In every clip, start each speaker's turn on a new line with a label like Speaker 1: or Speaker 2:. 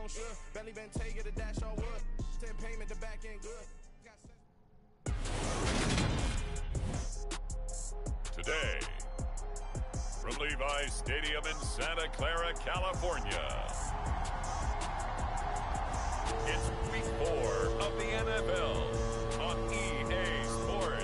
Speaker 1: on sure. Bentley Bentayga, the dash on wood. 10 payment, the back end good.
Speaker 2: Today, from Levi's Stadium in Santa Clara, California, it's Week 4 of the NFL on EA Sports.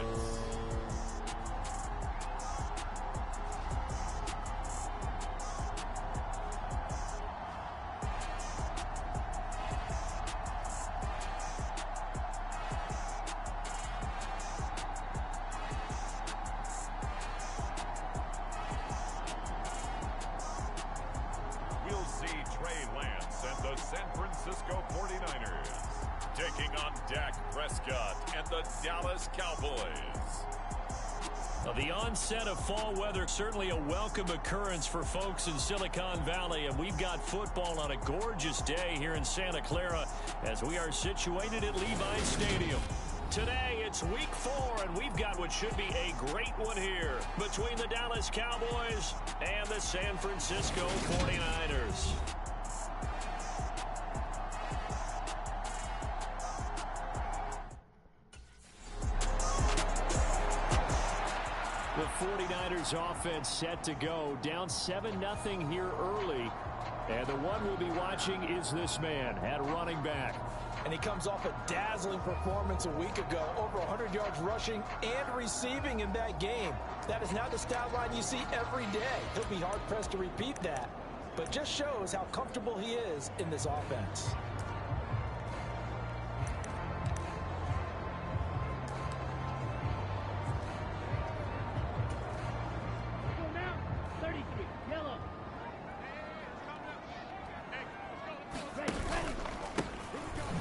Speaker 2: We'll see Trey Lance and the San Francisco 49ers taking on Dak Prescott and the Dallas Cowboys.
Speaker 3: Well, the onset of fall weather, certainly a welcome occurrence for folks in Silicon Valley, and we've got football on a gorgeous day here in Santa Clara as we are situated at Levi's Stadium. Today, it's Week 4, and we've got what should be a great one here between the Dallas Cowboys and the San Francisco 49ers. The 49ers offense set to go, down 7-0 here early. And the one we'll be watching is this man at running back.
Speaker 4: And he comes off a dazzling performance a week ago, over 100 yards rushing and receiving in that game. That is not the stat line you see every day. He'll be hard-pressed to repeat that, but just shows how comfortable he is in this offense.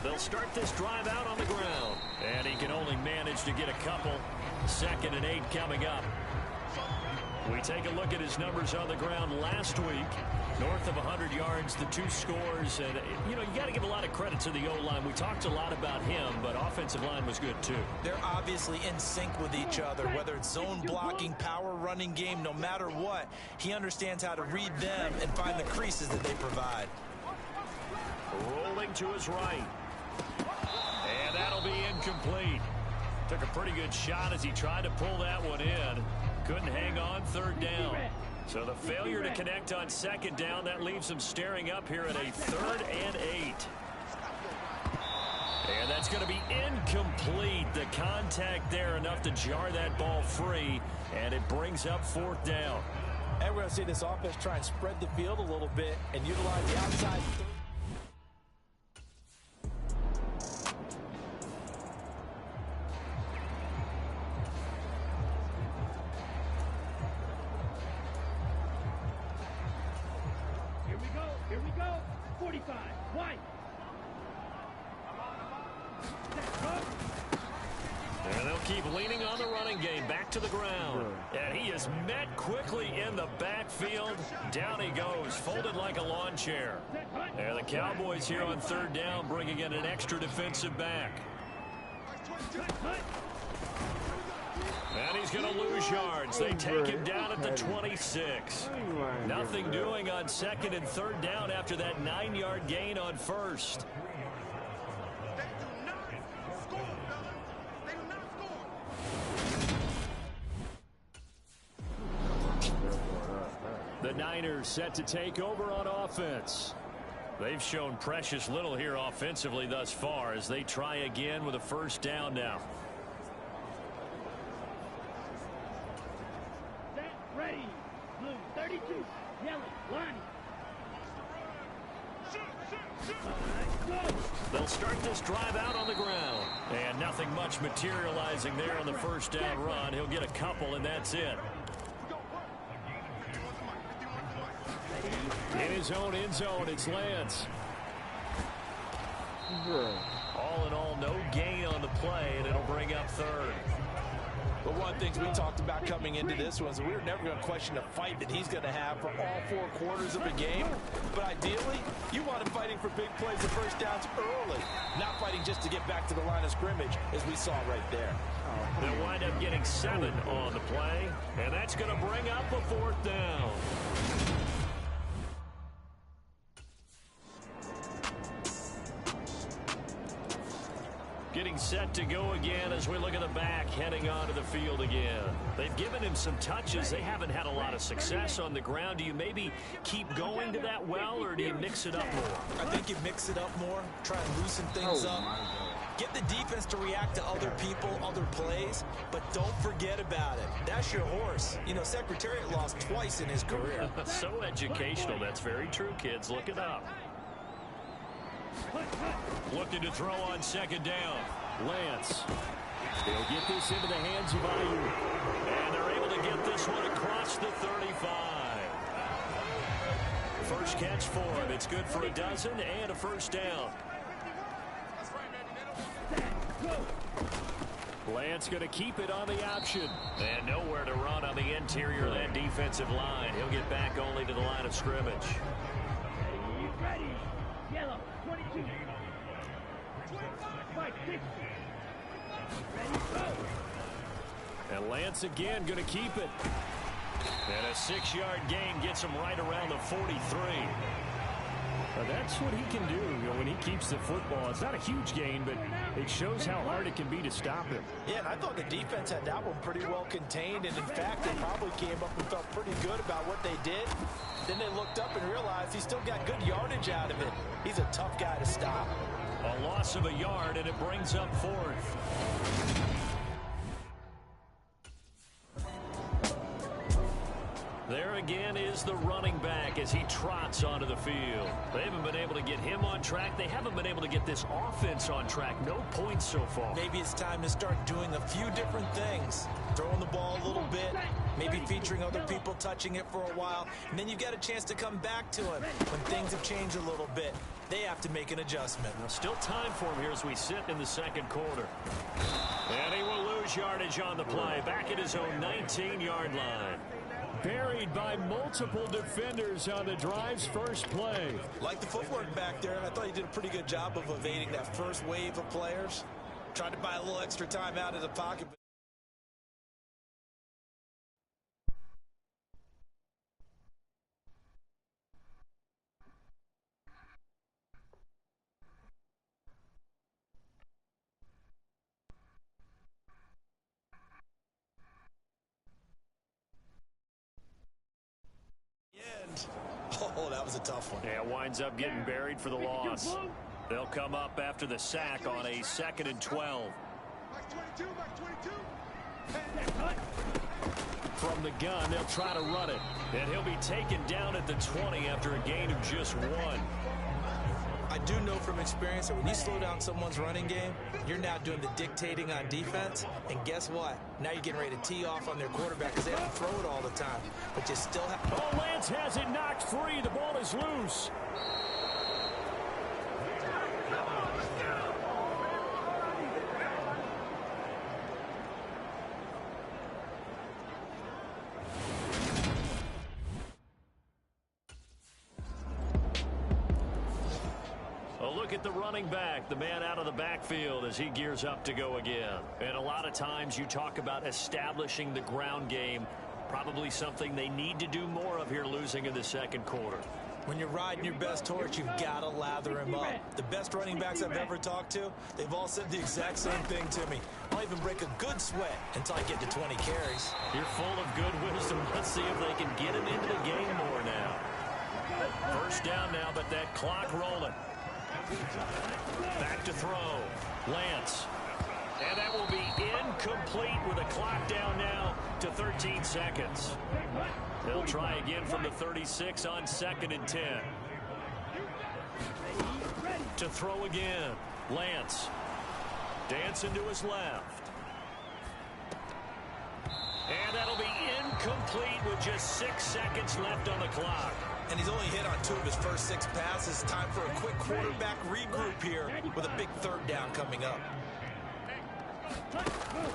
Speaker 3: They'll start this drive out on the ground. And he can only manage to get a couple. 2nd and 8 coming up. We take a look at his numbers on the ground last week. North of 100 yards, the 2 scores. And, you know, you got to give a lot of credit to the O-line. We talked a lot about him, but offensive line was good too.
Speaker 4: They're obviously in sync with each other, whether it's zone blocking, power running game, no matter what. He understands how to read them and find the creases that they provide.
Speaker 3: Rolling to his right. And that'll be incomplete. Took a pretty good shot as he tried to pull that one in. Couldn't hang on 3rd down. So the failure to connect on 2nd down, that leaves him staring up here at a 3rd and 8. And that's going to be incomplete. The contact there enough to jar that ball free. And it brings up 4th down.
Speaker 4: And we're going to see this offense try and spread the field a little bit and utilize the outside.
Speaker 5: Here we go. 45. White.
Speaker 3: And they'll keep leaning on the running game. Back to the ground. And he is met quickly in the backfield. Down he goes, folded like a lawn chair. And the Cowboys here on 3rd down, bringing in an extra defensive back. And he's going to lose yards. They take him down at the 26. Nothing doing on 2nd and 3rd down after that 9-yard gain on 1st. The Niners set to take over on offense. They've shown precious little here offensively thus far as they try again with a 1st down now.
Speaker 5: Ready. Blue 32. Yellow. Line.
Speaker 3: They'll start this drive out on the ground. And nothing much materializing there on the 1st down run. He'll get a couple, and that's it. In his own end zone, it's Lance. All in all, no gain on the play, and it'll bring up 3rd.
Speaker 4: But one of the things we talked about coming into this was we were never going to question the fight that he's going to have for all 4 quarters of a game. But ideally, you want him fighting for big plays and 1st downs early, not fighting just to get back to the line of scrimmage, as we saw right there.
Speaker 3: They'll wind up getting 7 on the play, and that's going to bring up a 4th down. getting set to go again as we look at the back heading onto the field again. They've given him some touches. They haven't had a lot of success on the ground. Do you maybe keep going to that well, or do you mix it up more?
Speaker 4: I think you mix it up more, try and loosen things up. Get the defense to react to other people, other plays, but don't forget about it. That's your horse. You know, Secretariat lost twice in his career.
Speaker 3: So educational. That's very true, kids. Look it up. Looking to throw on second down. Lance. They'll get this into the hands of Ayuk. And they're able to get this one across the 35. First catch for him. It's good for a dozen and a first down. Lance going to keep it on the option. And nowhere to run on the interior of that defensive line. He'll get back only to the line of scrimmage.
Speaker 5: Ready. Yellow. 22. Fight 6. Ready, go.
Speaker 3: And Lance again going to keep it. And a 6-yard gain gets him right around the 43.
Speaker 6: That's what he can do, when he keeps the football. It's not a huge gain, but it shows how hard it can be to stop him.
Speaker 4: Yeah, and I thought the defense had that one pretty well contained, and in fact, they probably came up and felt pretty good about what they did. Then they looked up and realized he still got good yardage out of it. He's a tough guy to stop.
Speaker 3: A loss of a yard, and it brings up fourth. There again is the running back as he trots onto the field. They haven't been able to get him on track. They haven't been able to get this offense on track. No points so far.
Speaker 4: Maybe it's time to start doing a few different things. Throwing the ball a little bit, maybe featuring other people touching it for a while, and then you get a chance to come back to him when things have changed a little bit. They have to make an adjustment.
Speaker 3: Now, still time for him here as we sit in the second quarter. And he will lose yardage on the play. Back at his own 19-yard line.
Speaker 6: Buried by multiple defenders on the drive's first play.
Speaker 4: Like the footwork back there, and I thought he did a pretty good job of evading that first wave of players. Tried to buy a little extra time out of the pocket. Oh, that was a tough one.
Speaker 3: Yeah, winds up getting buried for the loss. They'll come up after the sack on a 2nd and 12. From the gun, they'll try to run it. And he'll be taken down at the 20 after a gain of just 1.
Speaker 4: I do know from experience that when you slow down someone's running game, you're now doing the dictating on defense. And guess what? Now you're getting ready to tee off on their quarterback because they have to throw it all the time. But you still have...
Speaker 6: Oh, Lance has it knocked free. The ball is loose.
Speaker 3: At the running back, the man out of the backfield as he gears up to go again. And a lot of times you talk about establishing the ground game, probably something they need to do more of here losing in the second quarter.
Speaker 4: When you're riding your best horse, you've got to lather him up. The best running backs I've ever talked to, they've all said the exact same thing to me. I'll even break a good sweat until I get to 20 carries.
Speaker 3: You're full of good wisdom. Let's see if they can get him into the game more now. First down now, but that clock rolling. Back to throw. Lance. And that will be incomplete with a clock down now to 13 seconds. They'll try again from the 36 on 2nd and 10. To throw again. Lance. Dancing to his left. And that'll be incomplete with just 6 seconds left on the clock.
Speaker 4: And he's only hit on 2 of his first 6 passes. Time for a quick quarterback regroup here with a big 3rd down coming up.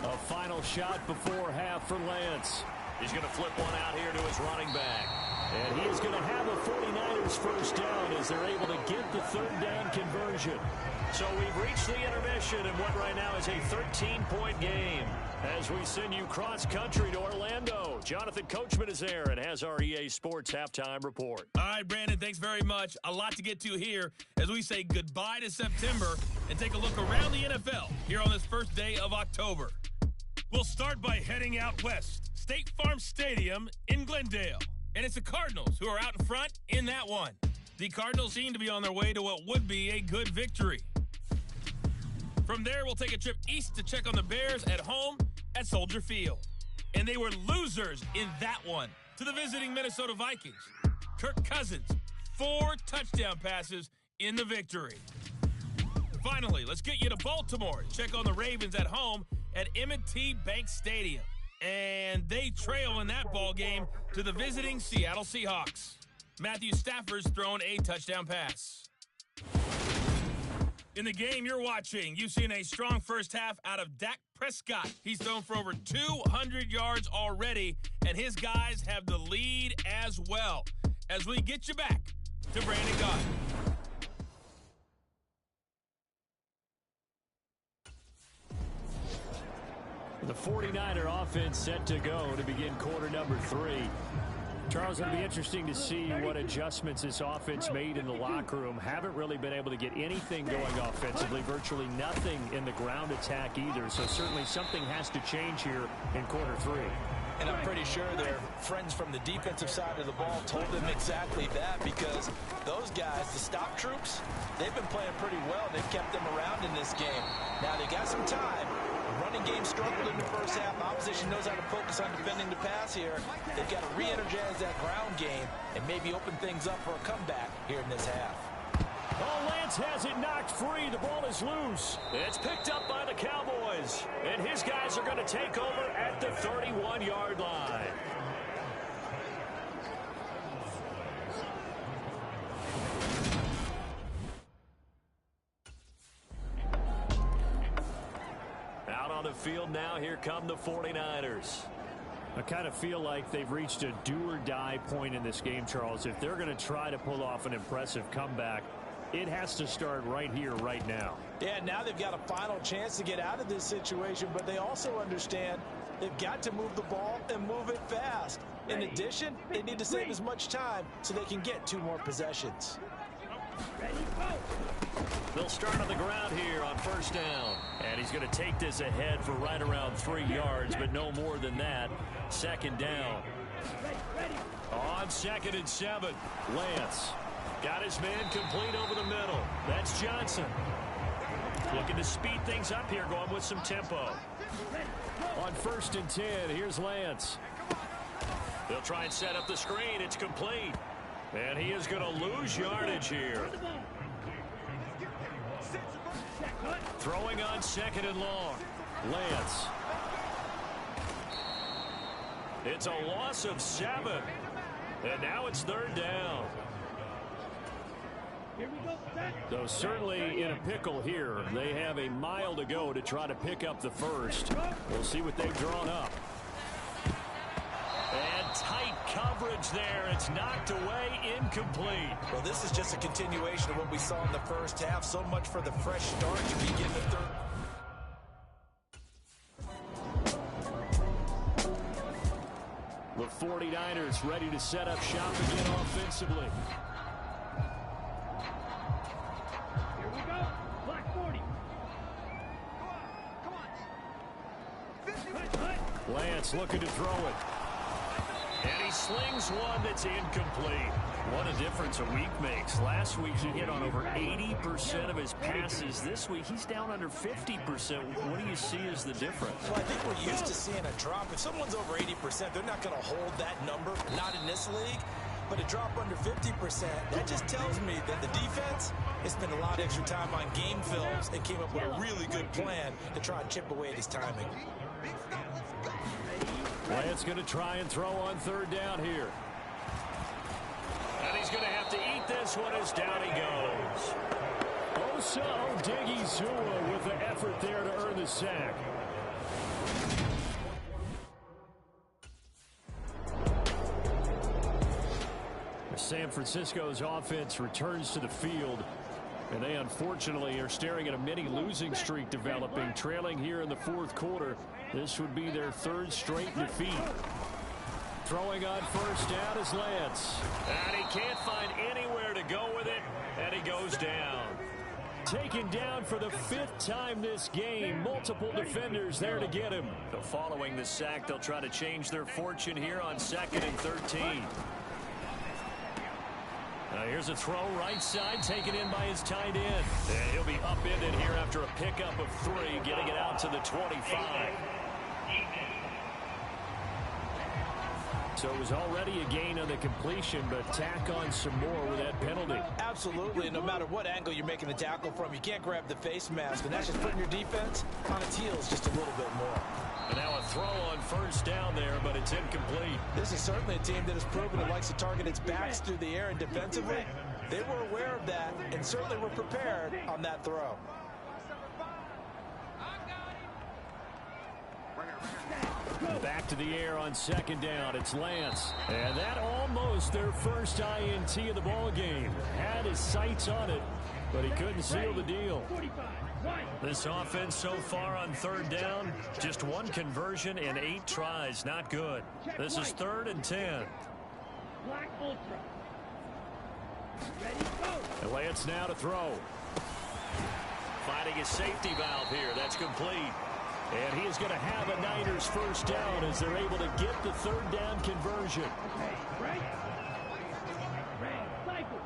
Speaker 6: A final shot before half for Lance.
Speaker 3: He's going to flip one out here to his running back. And he is going to have a 49ers first down as they're able to get the third down conversion. So we've reached the intermission in what right now is a 13-point game. As we send you cross-country to Orlando, Jonathan Coachman is there and has our EA Sports Halftime Report.
Speaker 7: All right, Brandon, thanks very much. A lot to get to here as we say goodbye to September and take a look around the NFL here on this first day of October. We'll start by heading out west, State Farm Stadium in Glendale. And it's the Cardinals who are out in front in that one. The Cardinals seem to be on their way to what would be a good victory. From there, we'll take a trip east to check on the Bears at home at Soldier Field. And they were losers in that one to the visiting Minnesota Vikings. Kirk Cousins, 4 touchdown passes in the victory. Finally, let's get you to Baltimore and check on the Ravens at home at M&T Bank Stadium. And they trail in that ball game to the visiting Seattle Seahawks. Matthew Stafford's thrown a touchdown pass. In the game you're watching, you've seen a strong first half out of Dak Prescott. He's thrown for over 200 yards already, and his guys have the lead as well. As we get you back to Brandon Gaudin.
Speaker 3: The 49er offense set to go to begin quarter number 3. Charles, it'll be interesting to see what adjustments this offense made in the locker room. Haven't really been able to get anything going offensively, virtually nothing in the ground attack either. So certainly something has to change here in quarter 3.
Speaker 4: And I'm pretty sure their friends from the defensive side of the ball told them exactly that, because those guys, the stop troops, they've been playing pretty well. They've kept them around in this game. Now they got some time. The running game struggled in the first half. Opposition knows how to focus on defending the pass here. They've got to re-energize that ground game and maybe open things up for a comeback here in this half.
Speaker 3: Oh, Lance has it knocked free. The ball is loose. It's picked up by the Cowboys. And his guys are going to take over at the 31-yard line. Out on the field now, here come the 49ers. I kind of feel like they've reached a do-or-die point in this game, Charles. If they're going to try to pull off an impressive comeback, it has to start right here, right now.
Speaker 4: Yeah, now they've got a final chance to get out of this situation, but they also understand they've got to move the ball and move it fast. In addition, they need to save as much time so they can get 2 more possessions.
Speaker 3: They'll start on the ground here on first down. And he's going to take this ahead for right around 3 yards, but no more than that. Second down. On 2nd and 7, Lance. Got his man complete over the middle. That's Johnson. Looking to speed things up here, going with some tempo. On 1st and 10, here's Lance. They'll try and set up the screen. It's complete. And he is going to lose yardage here. Throwing on 2nd and long. Lance. It's a loss of 7. And now it's 3rd down. Though certainly in a pickle here. They have a mile to go to try to pick up the first. We'll see what they've drawn up. And tight coverage there. It's knocked away, incomplete.
Speaker 4: Well, this is just a continuation of what we saw in the first half. So much for the fresh start to begin the third.
Speaker 3: The 49ers ready to set up shop again offensively.
Speaker 5: Here we go. Black 40.
Speaker 3: Lance looking to throw it. And he slings one that's incomplete. What a difference a week makes. Last week he hit on over 80% of his passes. This week he's down under 50%. What do you see as the difference?
Speaker 4: Well, I think we're used to seeing a drop. If someone's over 80%, they're not going to hold that number, not in this league. But a drop under 50%, that just tells me that the defense has spent a lot of extra time on game films and came up with a really good plan to try and chip away at his timing.
Speaker 3: Lance going to try and throw on 3rd down here. And he's going to have to eat this one as down he goes. Osa Odighizuwa with the effort there to earn the sack. San Francisco's offense returns to the field. And they unfortunately are staring at a mini losing streak developing, trailing here in the fourth quarter. This would be their third straight defeat. Throwing on first down is Lance. And he can't find anywhere to go with it, and he goes down. Taken down for the fifth time this game. Multiple defenders there to get him. So following the sack, they'll try to change their fortune here on 2nd and 13. Now here's a throw right side, taken in by his tight end. And he'll be upended here after a pickup of 3, getting it out to the 25. So it was already a gain on the completion, but tack on some more with that penalty.
Speaker 4: Absolutely. No matter what angle you're making the tackle from, you can't grab the face mask, and that's just putting your defense on its heels just a little bit more.
Speaker 3: And now a throw on first down there, but it's incomplete.
Speaker 4: This is certainly a team that has proven it likes to target its backs through the air and defensively. They were aware of that and certainly were prepared on that throw.
Speaker 3: Back to the air on 2nd down. It's Lance. And that almost their first INT of the ball game. Had his sights on it, but he couldn't seal the deal. This offense so far on 3rd down, just 1 conversion and 8 tries. Not good. This is 3rd and 10.
Speaker 5: Black Ultra. Ready, go.
Speaker 3: And Lance now to throw. Finding a safety valve here. That's complete. And he is going to have a Niners first down as they're able to get the 3rd down conversion.
Speaker 5: Okay, right. Cycle.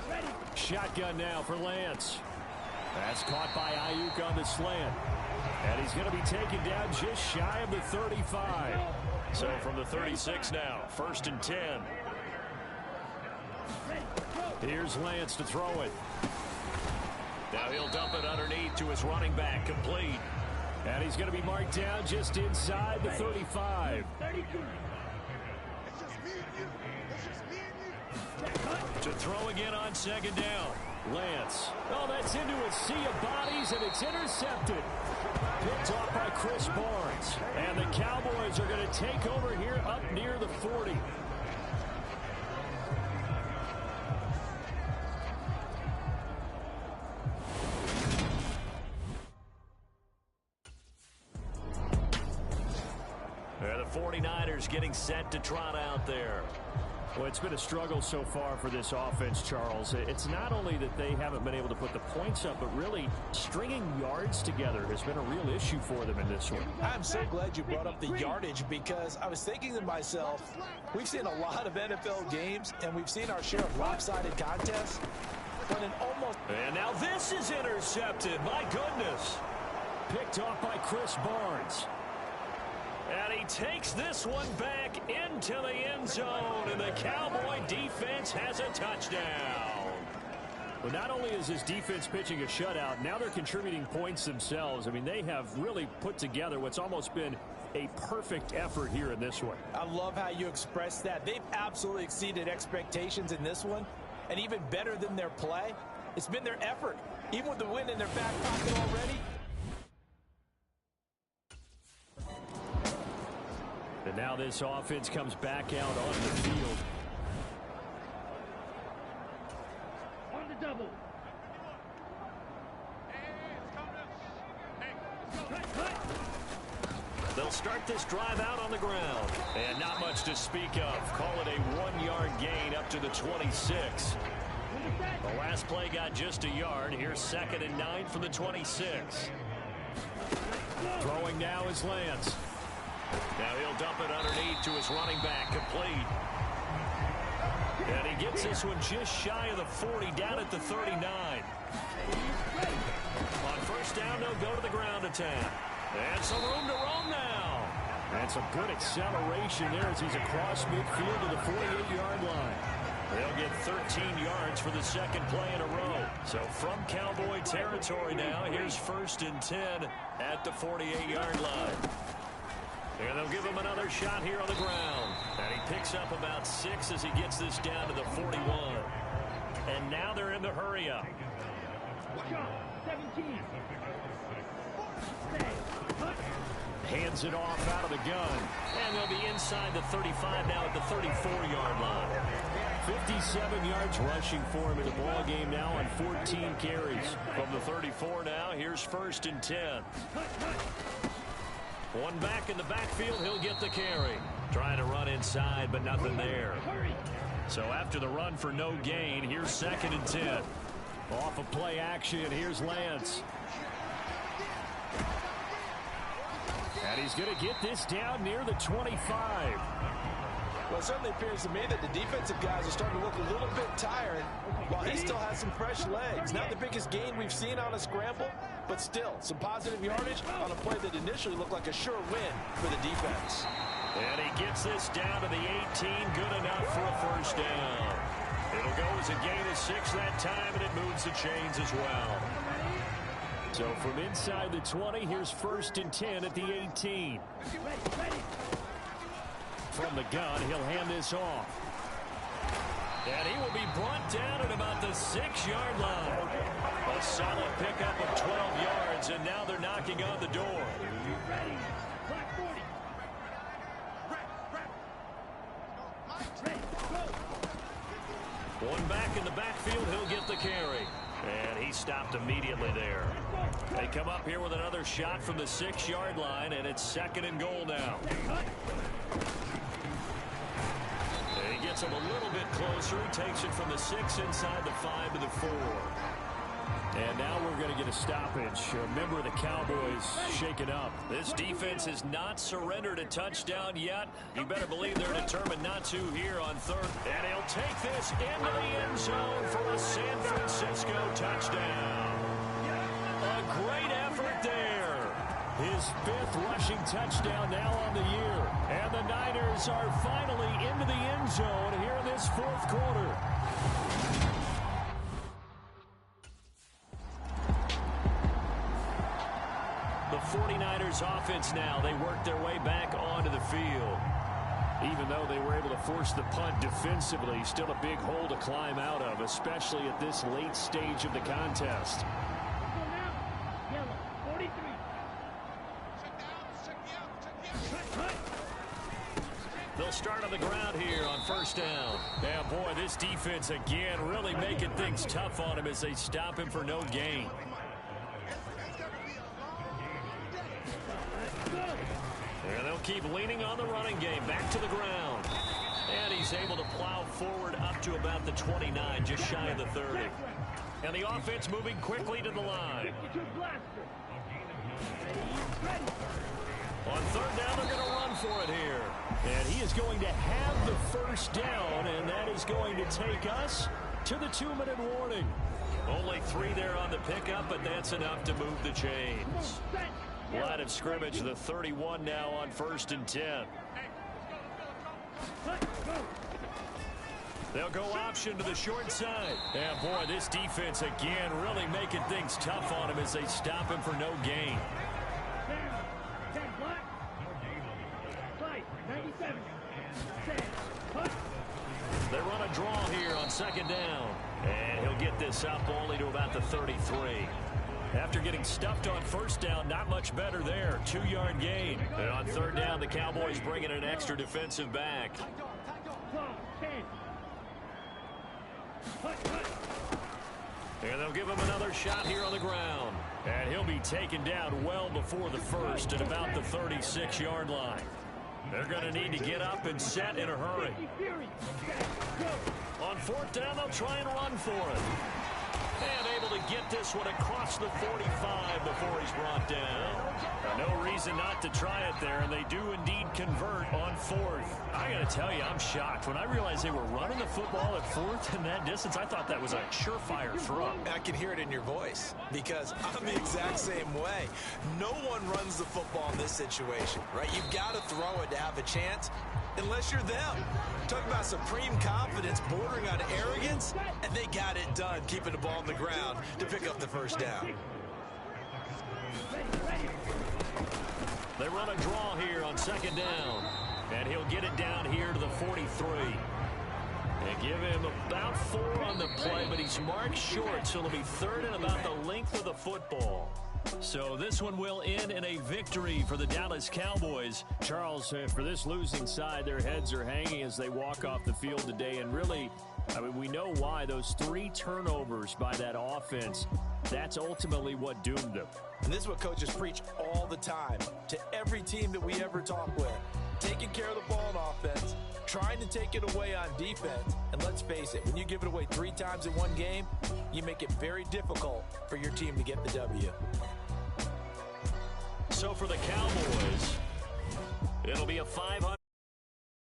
Speaker 5: Ready.
Speaker 3: Shotgun now for Lance. That's caught by Ayuk on the slant. And he's going to be taken down just shy of the 35. So from the 36 now, 1st and 10. Here's Lance to throw it. Now he'll dump it underneath to his running back, complete. And he's going to be marked down just inside the 35.
Speaker 5: 32.
Speaker 3: To throw again on 2nd down. Lance. Oh, that's into a sea of bodies, and it's intercepted. Picked off by Chris Barnes. And the Cowboys are going to take over here up near the 40. The 49ers getting set to trot out there. Well, it's been a struggle so far for this offense, Charles. It's not only that they haven't been able to put the points up, but really stringing yards together has been a real issue for them in this one.
Speaker 4: I'm so glad you brought up the yardage, because I was thinking to myself, we've seen a lot of NFL games, and we've seen our share of lopsided contests, but in almost...
Speaker 3: And now this is intercepted. My goodness. Picked off by Chris Barnes. And he takes this one back into the end zone, and the Cowboy defense has a touchdown. Well, not only is this defense pitching a shutout, now they're contributing points themselves. I mean, they have really put together what's almost been a perfect effort here in this one.
Speaker 4: I love how you express that. They've absolutely exceeded expectations in this one, and even better than their play, it's been their effort. Even with the win in their back pocket already.
Speaker 3: And now this offense comes back out on the field.
Speaker 5: On the double.
Speaker 3: They'll start this drive out on the ground. And not much to speak of. Call it a 1-yard gain up to the 26. The last play got just a yard. Here's 2nd and 9 from the 26. Throwing now is Lance. Now he'll dump it underneath to his running back, complete. And he gets this one just shy of the 40, down at the 39. On first down, they'll go to the ground attack. And some room to roam now. And some good acceleration there as he's across midfield to the 48-yard line. They'll get 13 yards for the 2nd play in a row. So from Cowboy territory now, here's 1st and 10 at the 48-yard line. And they'll give him another shot here on the ground. And he picks up about 6 as he gets this down to the 41. And now they're in the hurry up.
Speaker 5: 17.
Speaker 3: Hands it off out of the gun. And they'll be inside the 35 now at the 34-yard line. 57 yards rushing for him in the ball game now on 14 carries. From the 34 now, here's 1st and 10. One back in the backfield, he'll get the carry. Trying to run inside, but nothing there. So after the run for no gain, here's 2nd and 10. Off of play action, here's Lance. And he's going to get this down near the 25.
Speaker 4: Well, it certainly appears to me that the defensive guys are starting to look a little bit tired while he still has some fresh legs. Not the biggest gain we've seen on a scramble, but still some positive yardage on a play that initially looked like a sure win for the defense.
Speaker 3: And he gets this down to the 18. Good enough for a 1st down. It'll go as a gain of 6 that time, and it moves the chains as well. So from inside the 20, here's 1st and 10 at the 18. From the gun, he'll hand this off. And he will be brought down at about the 6-yard line. A solid pickup of 12 yards, and now they're knocking on the door. One back in the backfield, he'll get the carry. And he stopped immediately there. They come up here with another shot from the 6-yard line, and it's 2nd and goal now. And he gets him a little bit closer. He takes it from the 6 inside the 5 to the 4. And now we're going to get a stoppage. A member of the Cowboys shaken up. This defense has not surrendered a touchdown yet. You better believe they're determined not to here on 3rd. And he'll take this into the end zone for a San Francisco touchdown. A great effort there. His 5th rushing touchdown now on the year. And the Niners are finally into the end zone here in this 4th quarter. The 49ers offense now, they work their way back onto the field. Even though they were able to force the punt defensively, still a big hole to climb out of, especially at this late stage of the contest. They'll start on the ground here on 1st down. Yeah, boy, this defense again really making things tough on him as they stop him for no gain. And they'll keep leaning on the running game. Back to the ground. And he's able to plow forward up to about the 29, just shy of the 30. And the offense moving quickly to the line. On 3rd down, they're going to run for it here. And he is going to have the 1st down, and that is going to take us to the 2-minute warning. Only 3 there on the pickup, but that's enough to move the chains. Line of scrimmage, the 31 now on 1st and 10. They'll go option to the short side. Yeah, boy, this defense again really making things tough on him as they stop him for no gain. They run a draw here on 2nd down. And he'll get this up only to about the 33. After getting stuffed on 1st down, not much better there. 2-yard gain. And on 3rd down, the Cowboys bring in an extra defensive back. And they'll give him another shot here on the ground. And he'll be taken down well before the 1st at about the 36-yard line. They're going to need to get up and set in a hurry. On 4th down, they'll try and run for it. And able to get this one across the 45 before he's brought down. No reason not to try it there, and they do indeed convert on 4th. I got to tell you, I'm shocked. When I realized they were running the football at 4th in that distance, I thought that was a surefire throw.
Speaker 4: I can hear it in your voice because I'm the exact same way. No one runs the football in this situation, right? You've got to throw it to have a chance. Unless you're them. Talk about supreme confidence bordering on arrogance, and they got it done keeping the ball on the ground to pick up the 1st down.
Speaker 3: They run a draw here on 2nd down, and he'll get it down here to the 43. They give him about 4 on the play, but he's marked short, so it'll be 3rd and about the length of the football. So this one will end in a victory for the Dallas Cowboys.
Speaker 6: Charles, for this losing side, their heads are hanging as they walk off the field today. And really, I mean, we know why. Those 3 turnovers by that offense, that's ultimately what doomed them.
Speaker 4: And this is what coaches preach all the time to every team that we ever talk with. Taking care of the ball on offense, trying to take it away on defense. And let's face it, when you give it away 3 times in one game, you make it very difficult for your team to get the W.
Speaker 3: So for the Cowboys, it'll be a 500.